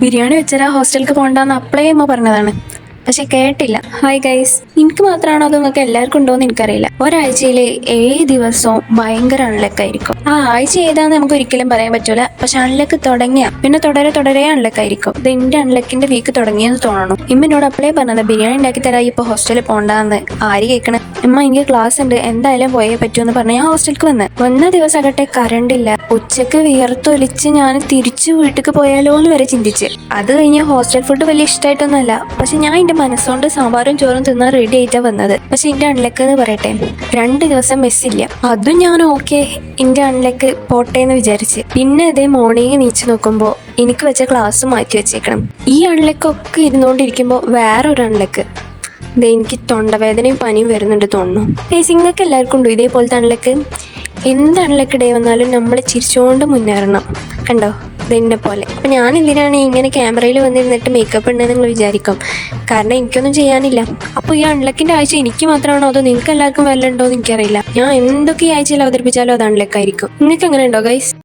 ബിരിയാണി വെച്ചാൽ ഹോസ്റ്റലിലേക്ക് പോകണ്ടെന്ന് അപ്പളേ അമ്മ പറഞ്ഞതാണ്. പക്ഷെ കേട്ടില്ല. ഹായ് ഗൈസ്, എനിക്ക് മാത്രമാണോ അത് നിങ്ങൾക്ക് എല്ലാവർക്കും ഉണ്ടോയെന്ന് എനിക്കറിയില്ല. ഒരാഴ്ചയിൽ 7 ദിവസവും ഭയങ്കര അൺലക്ക് ആയിരിക്കും. ആ ആഴ്ച ഏതാന്ന് നമുക്ക് ഒരിക്കലും പറയാൻ പറ്റൂല. പക്ഷെ അൺലക്ക് തുടങ്ങിയ പിന്നെ തുടരെ അൺലക്ക് ആയിരിക്കും. ഇത് എന്റെ അൺലക്കിന്റെ വീക്ക് തുടങ്ങിയെന്ന് തോന്നണം. ഇമ്മനോട് അപ്പളേ പറഞ്ഞത് ബിരിയാണി ഉണ്ടാക്കി തരാം, ഇപ്പൊ ഹോസ്റ്റലിൽ പോകണ്ടെന്ന്. ആര് കേൾക്കണേ? അമ്മ എനിക്ക് ക്ലാസ് ഉണ്ട്, എന്തായാലും പോയേ പറ്റൂന്ന് പറഞ്ഞ് ഞാൻ ഹോസ്റ്റലിലേക്ക് വന്ന ദിവസം ആകട്ടെ കറണ്ട് ഇല്ല. ഉച്ചക്ക് വിയർത്തൊലിച്ച് ഞാൻ തിരിച്ചു വീട്ടിലേക്ക് പോയാലോ എന്ന് വരെ ചിന്തിച്ച്. അത് കഴിഞ്ഞ് ഹോസ്റ്റൽ ഫുഡ് വലിയ ഇഷ്ടമായിട്ടൊന്നുമല്ല. പക്ഷെ ഞാൻ എന്റെ മനസ്സുകൊണ്ട് സാമ്പാറും ചോറും തിന്നാൻ റെഡി ആയിട്ടാ വന്നത്. പക്ഷെ എന്റെ അൺലക്ക് എന്ന് പറയട്ടെ, 2 ദിവസം മെസ്സില്ല. അതും ഞാൻ ഓക്കെ, എന്റെ അൺലക്ക് പോട്ടെ എന്ന് വിചാരിച്ച്. പിന്നെ അതേ മോർണിംഗ് നീച്ച് നോക്കുമ്പോൾ എനിക്ക് വെച്ച ക്ലാസ് മാറ്റി വെച്ചേക്കണം. ഈ അൺലക്കൊക്കെ ഇരുന്നുകൊണ്ടിരിക്കുമ്പോൾ വേറൊരു അൺലക്ക്. എനിക്ക് തൊണ്ടവേദനയും പനിയും വരുന്നുണ്ട് തോന്നുന്നു. നിങ്ങൾക്ക് എല്ലാവർക്കും ഉണ്ടോ ഇതേപോലത്തെ അൺലക്ക്? എന്ത് അൺലക്ക് ഡേ വന്നാലും നമ്മൾ ചിരിച്ചുകൊണ്ട് മുന്നേറണം. കണ്ടോ, ഇതെന്നെ പോലെ. അപ്പം ഞാൻ എന്തിനാണ് ഇങ്ങനെ ക്യാമറയിൽ വന്നിരുന്നിട്ട് മേക്കപ്പ് ഉണ്ടെന്ന് നിങ്ങൾ വിചാരിക്കും. കാരണം എനിക്കൊന്നും ചെയ്യാനില്ല. അപ്പോൾ ഈ അൺലക്കിൻ്റെ ആഴ്ച എനിക്ക് മാത്രമാണോ അതോ നിങ്ങൾക്ക് എല്ലാവർക്കും വല്ല ഉണ്ടോ എന്ന് എനിക്കറിയില്ല. ഞാൻ എന്തൊക്കെ ഈ ആഴ്ചയിൽ അവതരിപ്പിച്ചാലും അത് അൺലക്കായിരിക്കും. നിങ്ങൾക്ക് എങ്ങനെ ഉണ്ടോ ഗൈസ്?